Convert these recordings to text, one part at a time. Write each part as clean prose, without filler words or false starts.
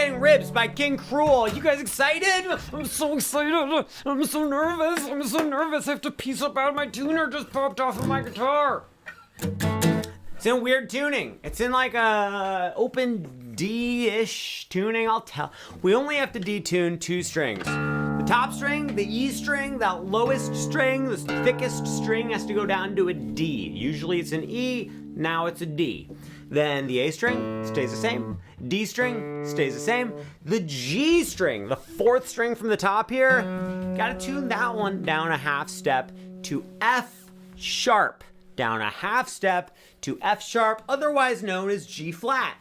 Getting Ribs by King Krule. You guys excited? I'm so excited. I'm so nervous. I'm so nervous. I have to piece up out of my tuner just popped off of my guitar. It's in weird tuning. It's in like a open D-ish tuning, I'll tell. We only have to detune 2 strings. The top string, the E string, that lowest string, the thickest string has to go down to a D. Usually it's an E, now it's a D. Then the A string stays the same. D string stays the same. The G string, the 4th string from the top here, gotta tune that one down a half step to F sharp. Down a half step to F sharp, otherwise known as G flat.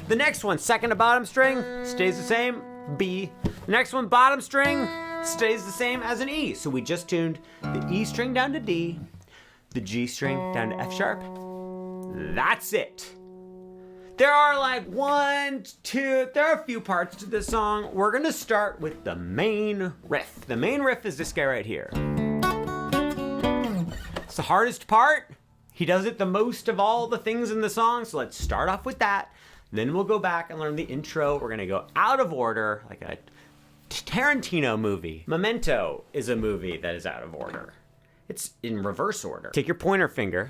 The next one, second to bottom string, stays the same, B. The next one, bottom string, stays the same as an E. So we just tuned the E string down to D, the G string down to F sharp. That's it. There are like there are a few parts to this song. We're gonna start with the main riff. The main riff is this guy right here. It's the hardest part. He does it the most of all the things in the song, so let's start off with that. Then we'll go back and learn the intro. We're gonna go out of order, like a Tarantino movie. Memento is a movie that is out of order. It's in reverse order. Take your pointer finger,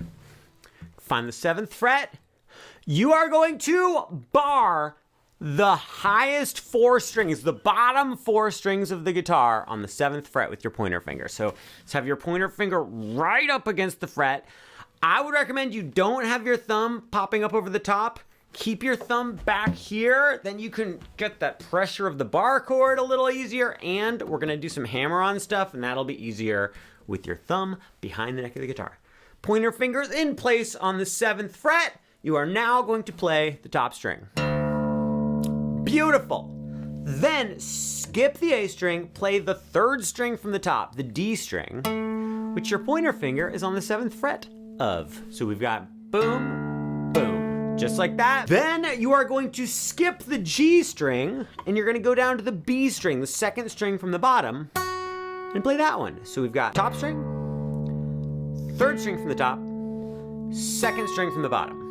find the 7th fret. You are going to bar the highest 4 strings, the bottom 4 strings of the guitar on the 7th fret with your pointer finger. So let's have your pointer finger right up against the fret. I would recommend you don't have your thumb popping up over the top. Keep your thumb back here, then you can get that pressure of the bar chord a little easier, and we're gonna do some hammer-on stuff, and that'll be easier with your thumb behind the neck of the guitar. Pointer fingers in place on the 7th fret. You are now going to play the top string. Beautiful. Then skip the A string, play the 3rd string from the top, the D string, which your pointer finger is on the 7th fret of. So we've got boom, boom, just like that. Then you are going to skip the G string and you're gonna go down to the B string, the 2nd string from the bottom, and play that one. So we've got top string, 3rd string from the top, 2nd string from the bottom.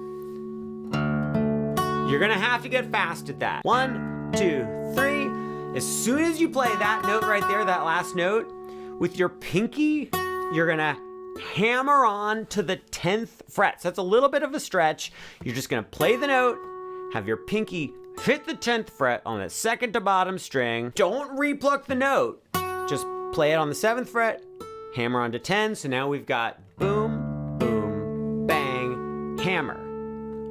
You're gonna have to get fast at that. 1, 2, 3. As soon as you play that note right there, that last note, with your pinky, you're gonna hammer on to the 10th fret. So that's a little bit of a stretch. You're just gonna play the note, have your pinky hit the 10th fret on the 2nd to bottom string. Don't repluck the note. Just play it on the 7th fret, hammer on to 10. So now we've got boom, boom, bang, hammer.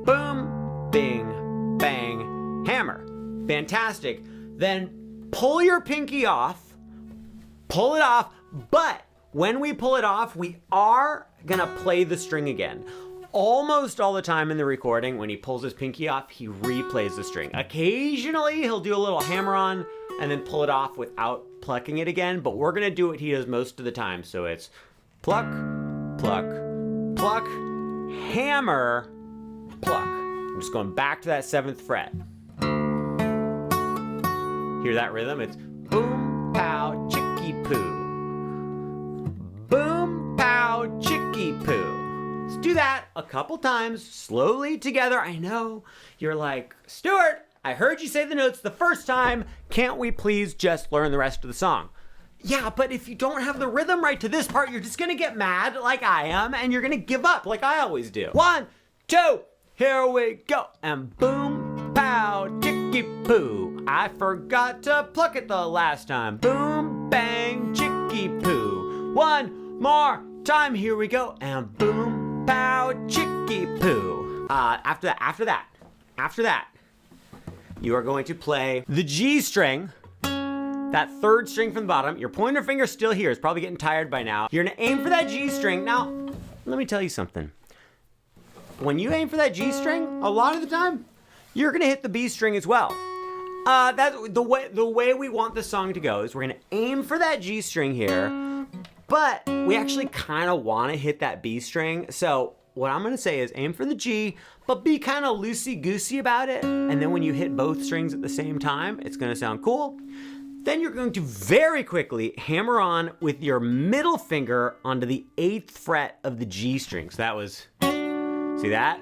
Boom, bing, bang, hammer. Fantastic. Then pull your pinky off, pull it off, but when we pull it off, we are gonna play the string again. Almost all the time in the recording, when he pulls his pinky off, he replays the string. Occasionally, he'll do a little hammer on and then pull it off without plucking it again, but we're gonna do what he does most of the time. So it's pluck, pluck, pluck, hammer, pluck. I'm just going back to that 7th fret. Hear that rhythm? It's boom, pow, chicky poo. Boom, pow, chicky poo. Let's do that a couple times, slowly together. I know you're like, Stuart, I heard you say the notes the first time. Can't we please just learn the rest of the song? Yeah, but if you don't have the rhythm right to this part, you're just gonna get mad like I am, and you're gonna give up like I always do. 1, 2, here we go. And boom, pow, chicky poo. I forgot to pluck it the last time. Boom, bang, chicky poo. 1 more time, here we go. And boom, pow, chicky poo. After that, you are going to play the G string, that 3rd string from the bottom. Your pointer finger's still here. It's probably getting tired by now. You're gonna aim for that G string. Now, let me tell you something. When you aim for that G string, a lot of the time, you're gonna hit the B string as well. That's the way we want the song to go is we're gonna aim for that G string here, but we actually kind of want to hit that B string. So what I'm gonna say is aim for the G, but be kind of loosey-goosey about it. And then when you hit both strings at the same time, it's gonna sound cool. Then you're going to very quickly hammer on with your middle finger onto the 8th fret of the G string. So that was, see that?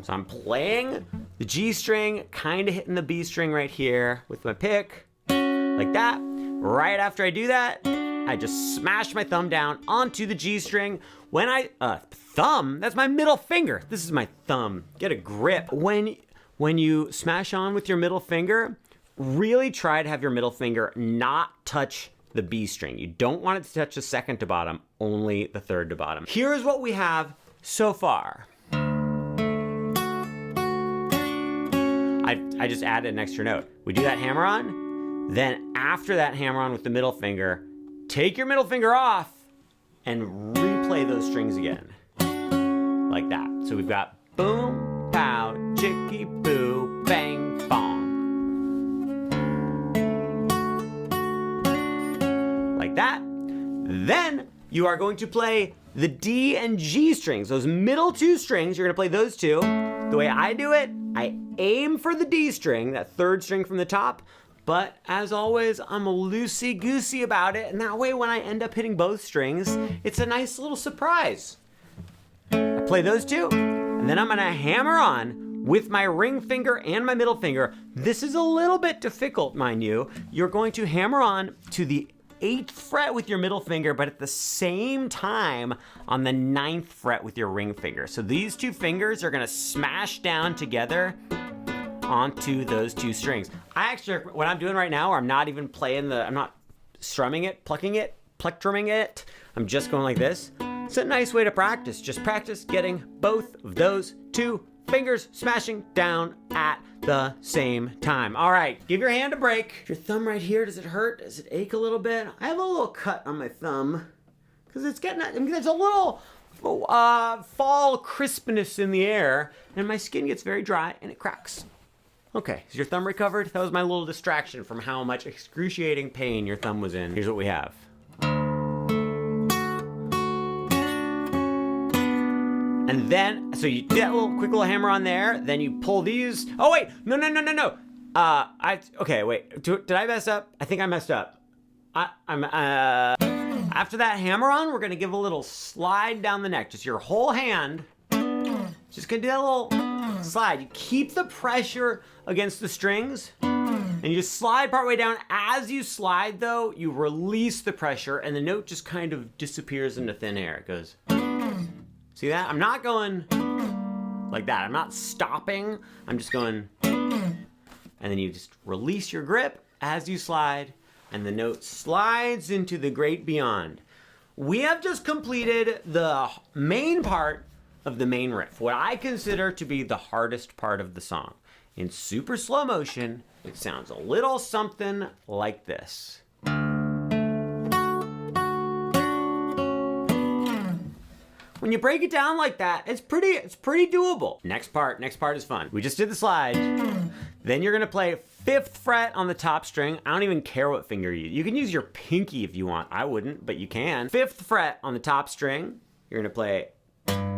So I'm playing the the G string, kind of hitting the B string right here with my pick, like that. Right after I do that, I just smash my thumb down onto the G string. When I, thumb, that's my middle finger. This is my thumb. Get a grip. When you smash on with your middle finger, really try to have your middle finger not touch the B string. You don't want it to touch the second to bottom, only the third to bottom. Here's what we have so far. I just added an extra note. We do that hammer on, then after that hammer on with the middle finger, take your middle finger off and replay those strings again. Like that. So we've got boom, pow, chicky, boo, bang, bong. Like that. Then you are going to play the D and G strings. Those middle two strings, you're gonna play those two. The way I do it, I aim for the D string, that third string from the top, but as always, I'm loosey-goosey about it, and that way when I end up hitting both strings, it's a nice little surprise. I play those two, and then I'm gonna hammer on with my ring finger and my middle finger. This is a little bit difficult, mind you. You're going to hammer on to the 8th fret with your middle finger, but at the same time on the 9th fret with your ring finger. So these two fingers are gonna smash down together onto those two strings. I actually, what I'm doing right now, I'm not even playing I'm not strumming it, plucking it, plectrumming it. I'm just going like this. It's a nice way to practice. Just practice getting both of those two fingers smashing down at the same time. All right, give your hand a break. Your thumb right here, does it hurt? Does it ache a little bit? I have a little cut on my thumb because it's getting, there's a little fall crispness in the air and my skin gets very dry and it cracks. Okay, is your thumb recovered? That was my little distraction from how much excruciating pain your thumb was in. Here's what we have. And then, so you do that quick little hammer on there, then you pull these. Oh wait, no. Okay, wait, did I mess up? I think I messed up. After that hammer on, we're gonna give a little slide down the neck. Just your whole hand, just gonna do that little slide. You keep the pressure against the strings and you just slide part way down. As you slide though, you release the pressure and the note just kind of disappears into thin air. It goes, see that? I'm not going like that. I'm not stopping. I'm just going, and then you just release your grip as you slide and the note slides into the great beyond. We have just completed the main part of the main riff, what I consider to be the hardest part of the song. In super slow motion, it sounds a little something like this. When you break it down like that, it's pretty doable. Next part is fun. We just did the slide. Then you're gonna play 5th fret on the top string. I don't even care what finger you use. You can use your pinky if you want. I wouldn't, but you can. 5th fret on the top string. You're gonna play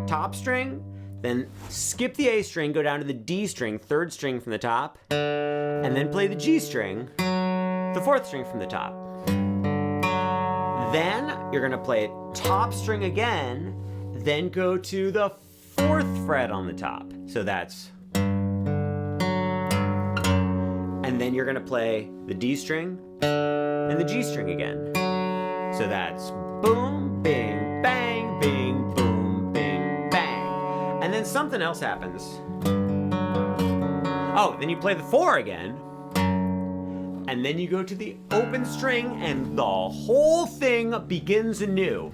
top string, then skip the A string, go down to the D string, 3rd string from the top, and then play the G string, the 4th string from the top. Then you're gonna play top string again, then go to the 4th fret on the top. So that's, and then you're gonna play the D string and the G string again. So that's boom, bing, bang, bing, boom. And then something else happens. Oh, then you play the 4 again. And then you go to the open string and the whole thing begins anew.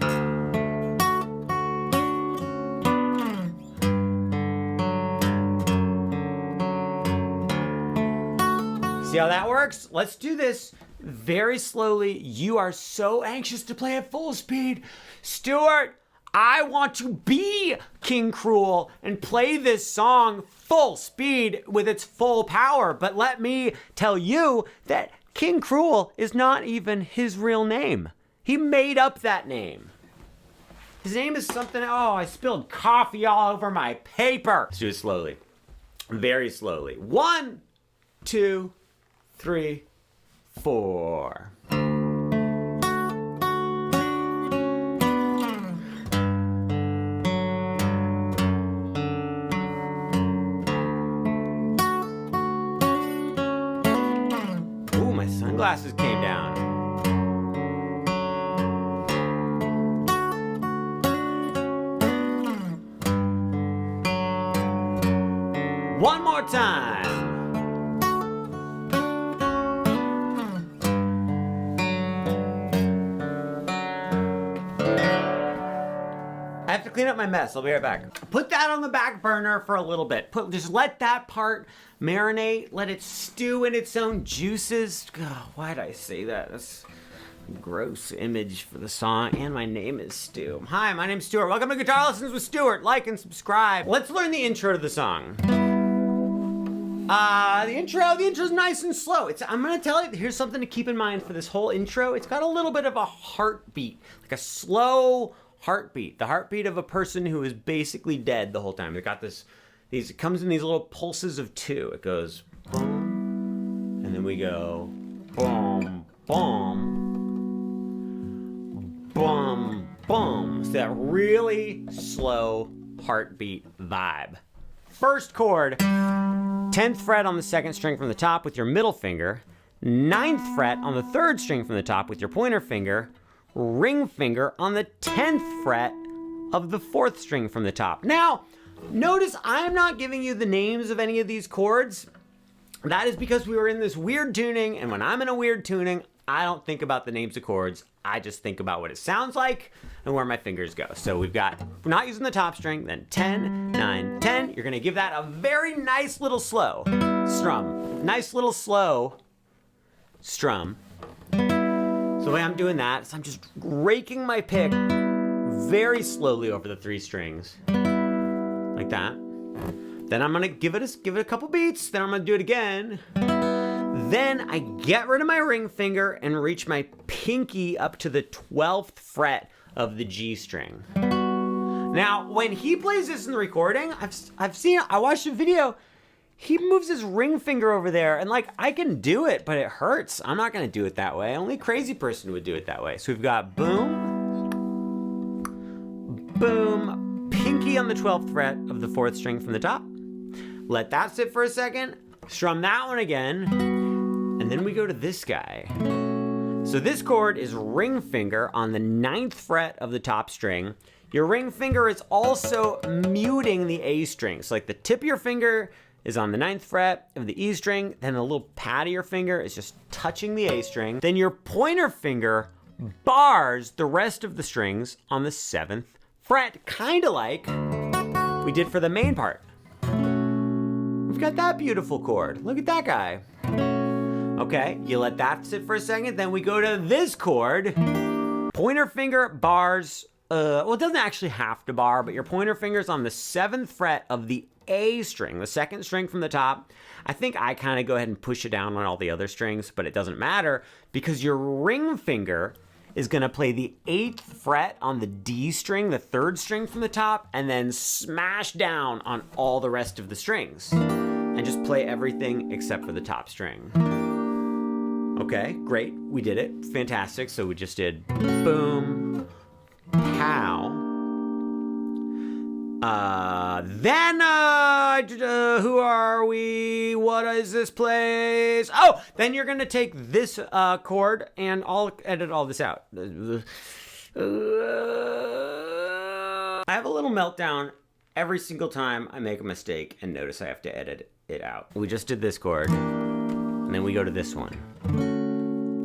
See how that works? Let's do this very slowly. You are so anxious to play at full speed. Stuart, I want to be King Krule and play this song full speed with its full power. But let me tell you that King Krule is not even his real name. He made up that name. His name is something, oh, I spilled coffee all over my paper. Let's do it slowly, very slowly. 1, 2, 3, 4. sunglasses came down. One more time. I have to clean up my mess. I'll be right back. Put that on the back burner for a little bit. Just let that part marinate. Let it stew in its own juices. Oh, why did I say that? That's a gross image for the song. And my name is Stu. Hi, my name's Stuart. Welcome to Guitar Lessons with Stuart. Like and subscribe. Let's learn the intro to the song. The intro's nice and slow. I'm gonna tell you, here's something to keep in mind for this whole intro. It's got a little bit of a heartbeat, like a slow heartbeat. The heartbeat of a person who is basically dead the whole time. It got it comes in these little pulses of 2. It goes boom, and then we go boom, boom, boom, boom. So that really slow heartbeat vibe. First chord, 10th fret on the 2nd string from the top with your middle finger, 9th fret on the 3rd string from the top with your pointer finger, ring finger on the 10th fret of the 4th string from the top. Now, notice I'm not giving you the names of any of these chords. That is because we were in this weird tuning, and when I'm in a weird tuning, I don't think about the names of chords. I just think about what it sounds like and where my fingers go. So we're not using the top string, then 10, 9, 10. You're gonna give that a very nice little slow strum. Nice little slow strum. So the way I'm doing that is I'm just raking my pick very slowly over the 3 strings, like that. Then I'm gonna give it a couple beats, then I'm gonna do it again. Then I get rid of my ring finger and reach my pinky up to the 12th fret of the G string. Now, when he plays this in the recording, I watched a video, he moves his ring finger over there, and like, I can do it, but it hurts. I'm not gonna do it that way. Only a crazy person would do it that way. So we've got boom, boom, pinky on the 12th fret of the 4th string from the top. Let that sit for a second, strum that one again, and then we go to this guy. So this chord is ring finger on the 9th fret of the top string. Your ring finger is also muting the A string. So like the tip of your finger is on the 9th fret of the E string, then the little pad of your finger is just touching the A string. Then your pointer finger bars the rest of the strings on the 7th fret, kind of like we did for the main part. We've got that beautiful chord. Look at that guy. Okay, you let that sit for a second, then we go to this chord. Pointer finger bars, well, it doesn't actually have to bar, but your pointer finger's on the 7th fret of the A string, the 2nd string from the top. I think I kind of go ahead and push it down on all the other strings, but it doesn't matter because your ring finger is gonna play the 8th fret on the D string, the 3rd string from the top, and then smash down on all the rest of the strings and just play everything except for the top string. Okay, great, we did it, fantastic. So we just did boom, pow. Who are we? What is this place? Oh, then you're gonna take this chord, and I'll edit all this out. I have a little meltdown every single time I make a mistake and notice I have to edit it out. We just did this chord, and then we go to this one.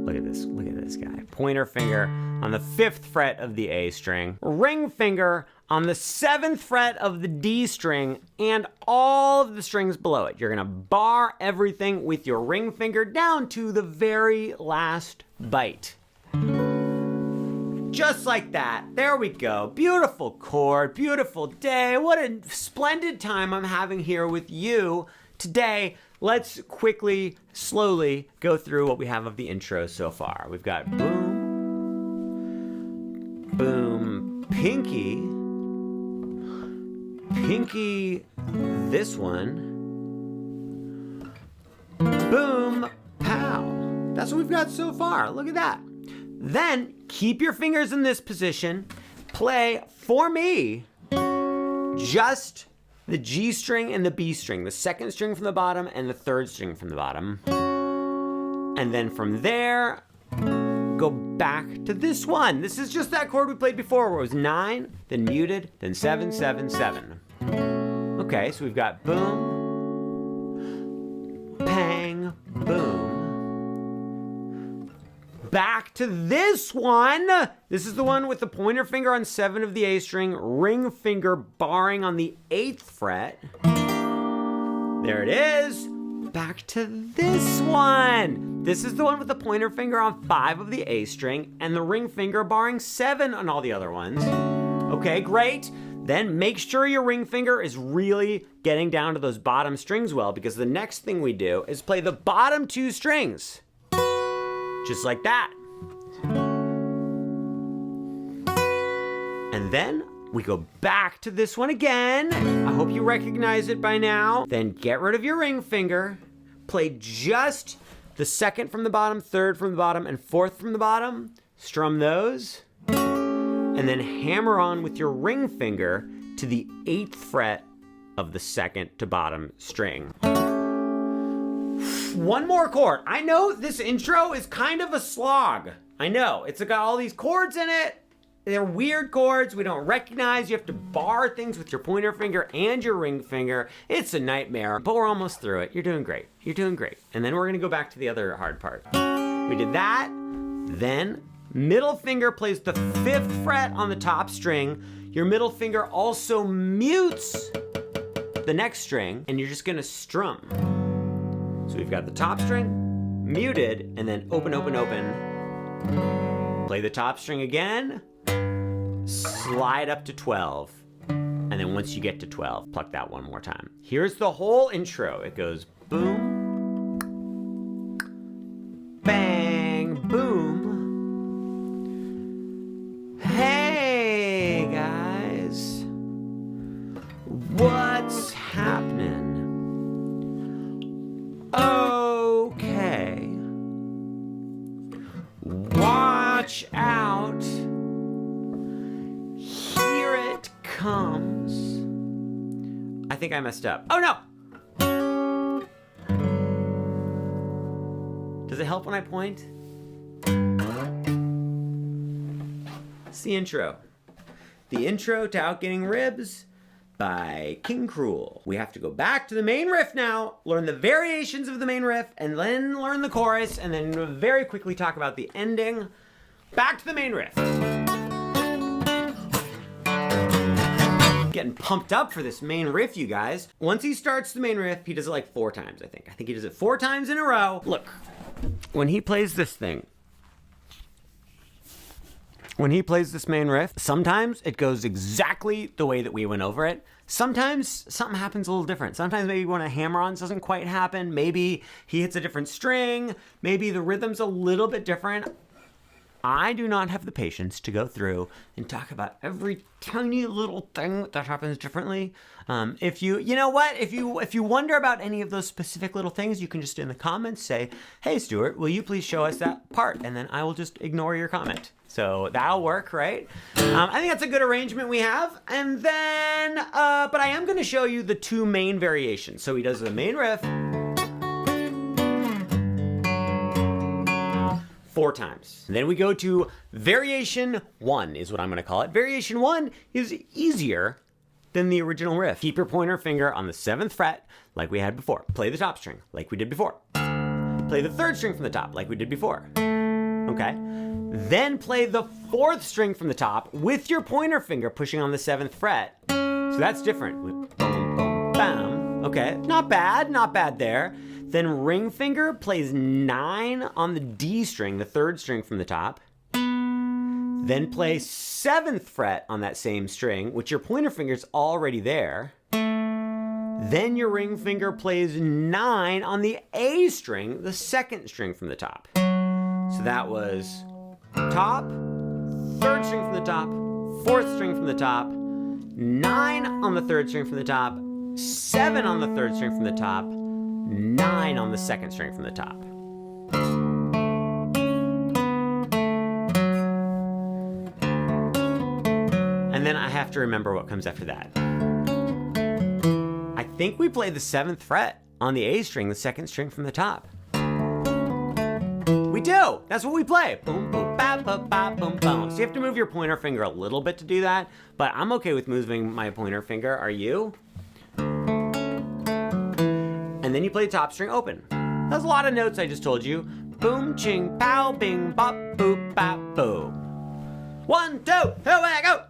Look at this guy. Pointer finger on the 5th fret of the A string, ring finger on the 7th fret of the D string, and all of the strings below it. You're gonna bar everything with your ring finger down to the very last bite. Just like that. There we go. Beautiful chord, beautiful day. What a splendid time I'm having here with you today. Let's quickly, slowly go through what we have of the intro so far. We've got boom, boom, pinky, pinky, this one, boom, pow. That's what we've got so far. Look at that. Then keep your fingers in this position. Play, for me, just the G string and the B string, the 2nd string from the bottom and the 3rd string from the bottom. And then from there, go back to this one. This is just that chord we played before where it was 9, then muted, then 7, 7, 7. Okay, so we've got boom, pang, boom. Back to this one. This is the one with the pointer finger on 7 of the A string, ring finger barring on the 8th fret. There it is. Back to this one. This is the one with the pointer finger on 5 of the A string and the ring finger barring 7 on all the other ones. Okay, great. Then make sure your ring finger is really getting down to those bottom strings well, because the next thing we do is play the bottom 2 strings. Just like that. And then we go back to this one again. I hope you recognize it by now. Then get rid of your ring finger. Play just the 2nd from the bottom, 3rd from the bottom, and 4th from the bottom. Strum those. And then hammer on with your ring finger to the 8th fret of the 2nd to bottom string. One more chord. I know this intro is kind of a slog. I know, it's got all these chords in it. They're weird chords we don't recognize. You have to bar things with your pointer finger and your ring finger. It's a nightmare, but we're almost through it. You're doing great. You're doing great. And then we're gonna go back to the other hard part. We did that, then middle finger plays the 5th fret on the top string. Your middle finger also mutes the next string, and you're just gonna strum. So we've got the top string, muted, and then open, open, open. Play the top string again, slide up to 12. And then once you get to 12, pluck that one more time. Here's the whole intro. It goes boom, bang, boom. Hey guys, what's happening? Okay, watch out, here it comes. I think I messed up. Oh no! Does it help when I point? It's the intro. The intro to Outgetting Ribs by King Krule. We have to go back to the main riff now, learn the variations of the main riff, and then learn the chorus, and then very quickly talk about the ending. Back to the main riff. Getting pumped up for this main riff, you guys. Once he starts the main riff, he does it like 4 times, I think. I think he does it 4 times in a row. Look, when he plays this thing, when he plays this main riff, sometimes it goes exactly the way that we went over it. Sometimes something happens a little different. Sometimes maybe one of the hammer-ons doesn't quite happen. Maybe he hits a different string. Maybe the rhythm's a little bit different. I do not have the patience to go through and talk about every tiny little thing that happens differently. If you know what, if you wonder about any of those specific little things, you can just in the comments say, "Hey Stuart, will you please show us that part?" And then I will just ignore your comment. So that'll work, right? I think that's a good arrangement we have. And then, but I am going to show you the 2 main variations. So he does the main riff 4 times. And then we go to variation 1 is what I'm going to call it. Variation 1 is easier than the original riff. Keep your pointer finger on the 7th fret like we had before. Play the top string like we did before. Play the 3rd string from the top like we did before. Okay? Then play the 4th string from the top with your pointer finger pushing on the 7th fret. So that's different. Boom, boom, bam. Okay, not bad there. Then ring finger plays 9 on the D string, the 3rd string from the top. Then play 7th fret on that same string, which your pointer finger's already there. Then your ring finger plays 9 on the A string, the 2nd string from the top. So that was top, 3rd string from the top, 4th string from the top, 9 on the 3rd string from the top, 7 on the 3rd string from the top, 9 on the 2nd string from the top. And then I have to remember what comes after that. I think we play the 7th fret on the A string, the 2nd string from the top. We do. That's what we play. Boom, boom, ba, ba, ba, boom, boom. So you have to move your pointer finger a little bit to do that, but I'm okay with moving my pointer finger. Are you? And then you play top string open. That's a lot of notes I just told you. Boom, ching, pow, bing, bop, boop, bap, boo. 1, 2, here we go.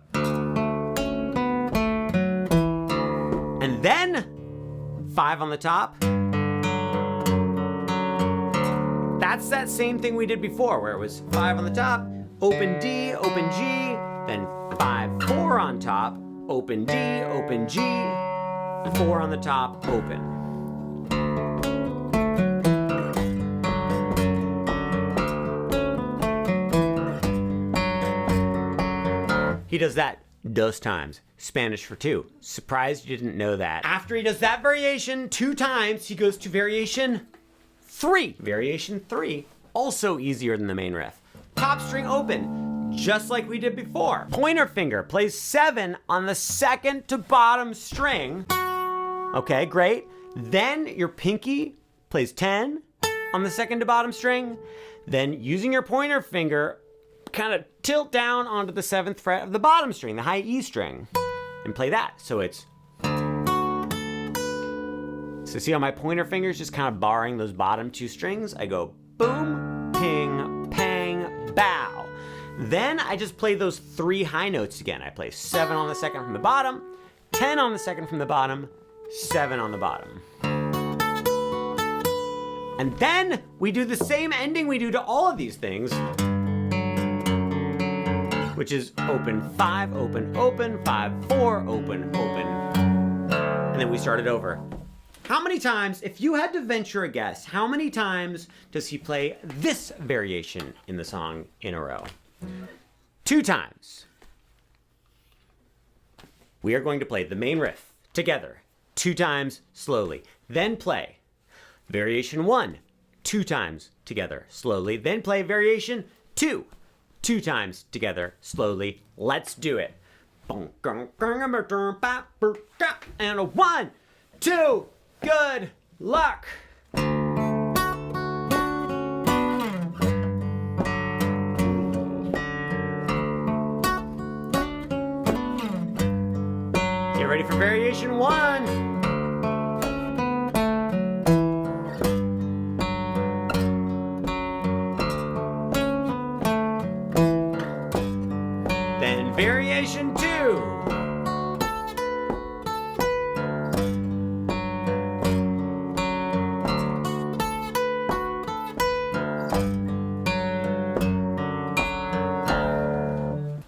And then 5 on the top. That's that same thing we did before, where it was 5 on the top, open D, open G, then 5, 4 on top, open D, open G, 4 on the top, open. He does that dos times. Spanish for 2. Surprised you didn't know that. After he does that variation 2 times, he goes to variation 3. Variation 3, also easier than the main riff. Top string open, just like we did before. Pointer finger plays 7 on the second to bottom string. Okay, great. Then your pinky plays 10 on the second to bottom string. Then using your pointer finger, kind of tilt down onto the 7th fret of the bottom string, the high E string, and play that. So it's... So see how my pointer finger is just kind of barring those bottom 2 strings? I go boom, ping, pang, bow. Then I just play those 3 high notes again. I play 7 on the second from the bottom, 10 on the second from the bottom, 7 on the bottom. And then we do the same ending we do to all of these things, which is open 5, open, open, 5, 4, open, open. And then we start it over. How many times, if you had to venture a guess, how many times does he play this variation in the song in a row? 2 times. We are going to play the main riff together 2 times slowly. Then play variation 1 2 times together slowly. Then play variation 2 2 times together slowly. Let's do it. And a 1, 2, good luck. Get ready for variation 1. Variation 2.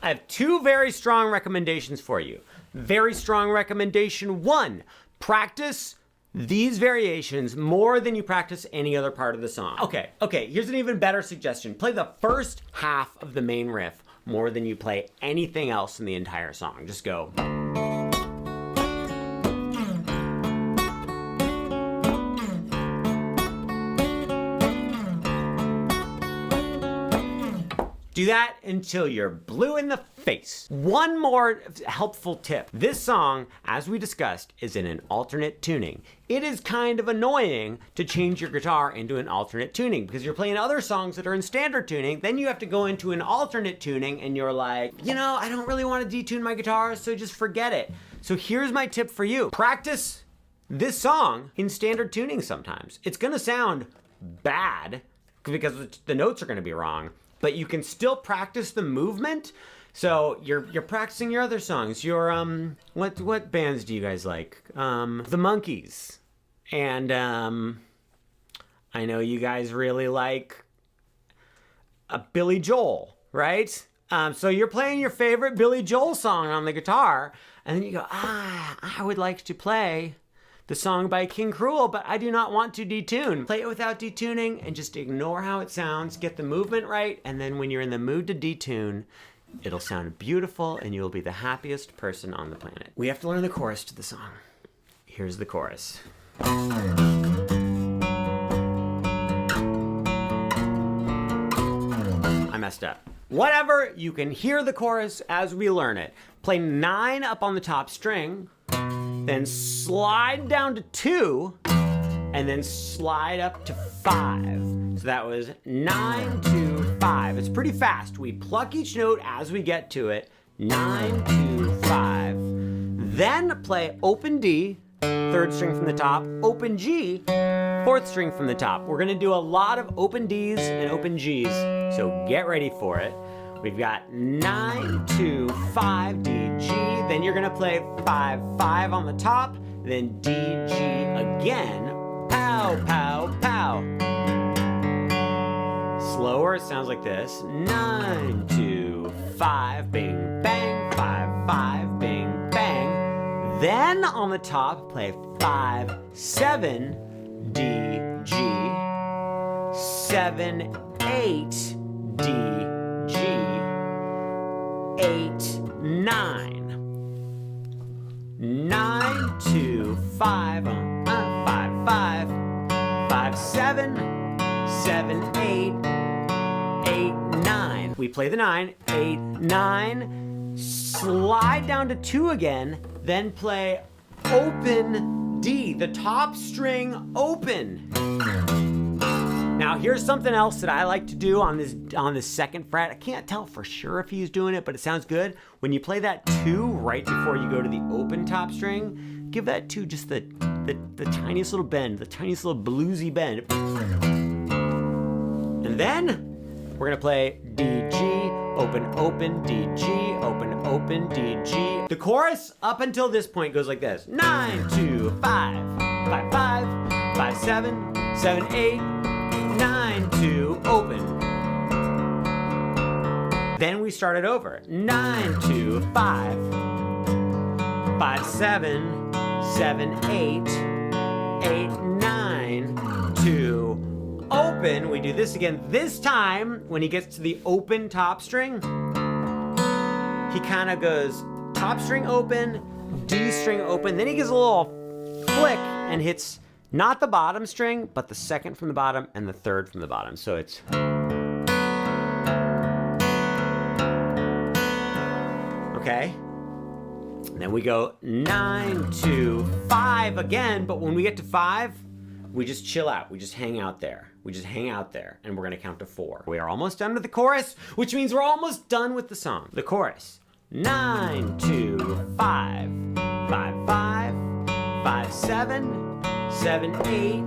I have 2 very strong recommendations for you. Very strong recommendation 1, practice these variations more than you practice any other part of the song. Okay, here's an even better suggestion. Play the first half of the main riff more than you play anything else in the entire song. Just go. Do that until you're blue in the face. One more helpful tip. This song, as we discussed, is in an alternate tuning. It is kind of annoying to change your guitar into an alternate tuning because you're playing other songs that are in standard tuning, then you have to go into an alternate tuning and you're like, you know, I don't really want to detune my guitar, so just forget it. So here's my tip for you. Practice this song in standard tuning sometimes. It's gonna sound bad because the notes are gonna be wrong, but you can still practice the movement. So you're practicing your other songs. Your what bands do you guys like? The Monkees, and I know you guys really like Billy Joel, right? So you're playing your favorite Billy Joel song on the guitar, and then you go, I would like to play the song by King Krule, but I do not want to detune. Play it without detuning and just ignore how it sounds, get the movement right, and then when you're in the mood to detune, it'll sound beautiful and you'll be the happiest person on the planet. We have to learn the chorus to the song. Here's the chorus. I messed up. Whatever, you can hear the chorus as we learn it. Play 9 up on the top string, then slide down to 2, and and then slide up to 5. So that was 9 to 5. It's pretty fast. We pluck each note as we get to it. 9 to 5. Then play open D, 3rd string from the top, open G, 4th string from the top. We're gonna do a lot of open Ds and open Gs, so get ready for it. We've got 9 to 5, D, G, then you're gonna play 5, 5 on the top, then D, G again, pow, pow, pow. Slower, it sounds like this. 9 to 5, bing, bang, 5, 5, bing, bang. Then on the top, play 5, 7, D, G, 7, 8, D, G, 8, 9. 9 to 5, 5, 5, 5, 7, 7, 8, 8, 9. We play the 9, 8, 9, slide down to 2 again, then play open D, the top string open. Now here's something else that I like to do on this 2nd fret. I can't tell for sure if he's doing it, but it sounds good. When you play that 2 right before you go to the open top string, give that 2 just the tiniest little bend, the tiniest little bluesy bend. And then we're gonna play D, G, open, open, D, G, open, open, D, G. The chorus up until this point goes like this. 9 to 5, 5, 5, 5, 7, 7, 8, 9 to open. Then we start it over. 9 to 5, 5, 7, 7, 8, 8, 9 to open. We do this again. This time, when he gets to the open top string, he kind of goes top string open, D string open, then he gives a little flick and hits not the bottom string, but the 2nd from the bottom and the 3rd from the bottom. So it's... Okay? And then we go 9 to 5 again, but when we get to 5, we just chill out. We just hang out there. We just hang out there, and we're gonna count to 4. We are almost done with the chorus, which means we're almost done with the song. The chorus. 9 to 5, 5, 5, 5, 7, 7, 8,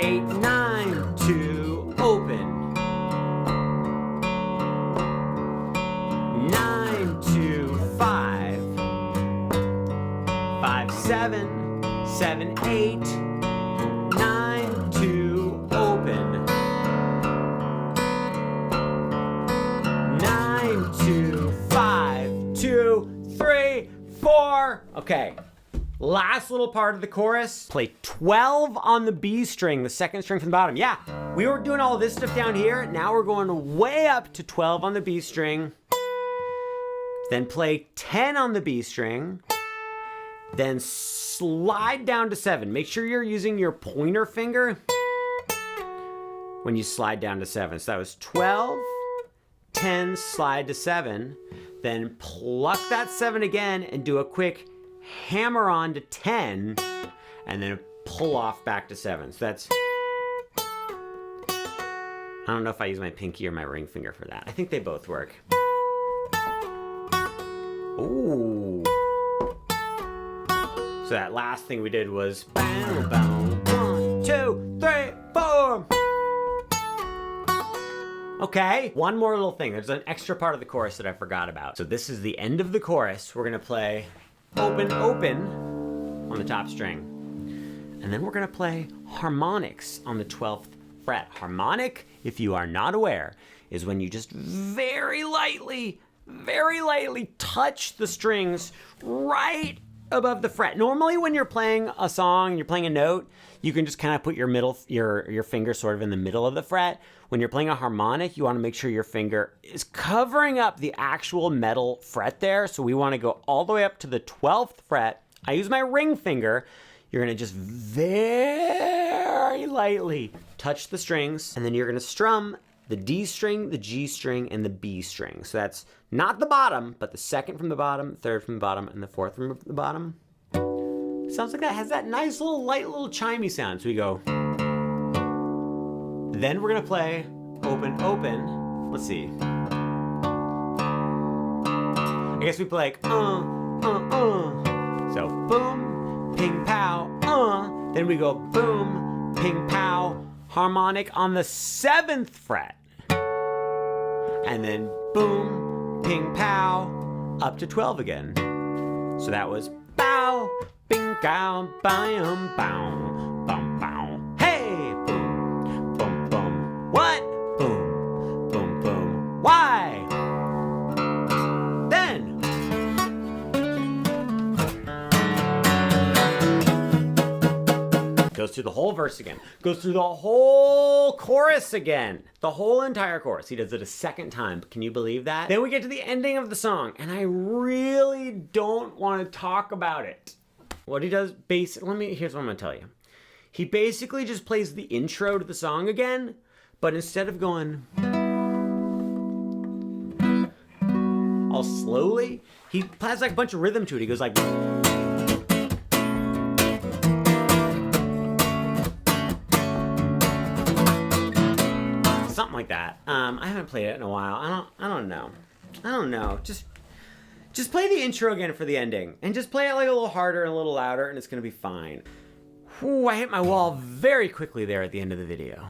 8, 9 to open. 9 to 5, 5, 7, 7, 8, 9 to open. 9 to 5, 2, 3, 4. Okay. Last little part of the chorus, play 12 on the B string, the 2nd string from the bottom. Yeah, we were doing all this stuff down here. Now we're going way up to 12 on the B string. Then play 10 on the B string. Then slide down to 7. Make sure you're using your pointer finger when you slide down to 7. So that was 12, 10, slide to 7. Then pluck that 7 again and do a quick hammer on to 10, and then pull off back to 7. So that's... I don't know if I use my pinky or my ring finger for that. I think they both work. Ooh. So that last thing we did was... Bow, bow, 1, 2, 3, 4. Okay, one more little thing. There's an extra part of the chorus that I forgot about. So this is the end of the chorus. We're gonna play open, open on the top string. And then we're gonna play harmonics on the 12th fret. Harmonic, if you are not aware, is when you just very lightly touch the strings right above the fret. Normally when you're playing a song, you're playing a note, you can just kind of put your finger sort of in the middle of the fret. When you're playing a harmonic, you want to make sure your finger is covering up the actual metal fret there. So we want to go all the way up to the 12th fret. I use my ring finger. You're going to just very lightly touch the strings, and then you're going to strum the D string, the G string, and the B string. So that's not the bottom, but the 2nd from the bottom, 3rd from the bottom, and the 4th from the bottom. sounds like that. Has that nice little light little chimey sound. So we go. Then we're gonna play open, open. Let's see. I guess we play like So boom, ping, pow, Then we go boom, ping, pow, harmonic on the 7th fret. And then boom, ping, pow, up to 12 again. So that was bow, ping, pow, bam, bow, bum, bow. Hey, boom, boom, boom. What? Boom, boom, boom. Why? Then. Goes through the whole verse again. Goes through the whole chorus again. The whole entire chorus. He does it a 2nd time. Can you believe that? Then we get to the ending of the song, and I really don't want to talk about it. What he does, here's what I'm gonna tell you. He basically just plays the intro to the song again, but instead of going all slowly, he has like a bunch of rhythm to it. He goes like. Something like that. I haven't played it in a while. I don't know. Just play the intro again for the ending, and just play it like a little harder and a little louder, and it's gonna be fine. Whew, I hit my wall very quickly there at the end of the video.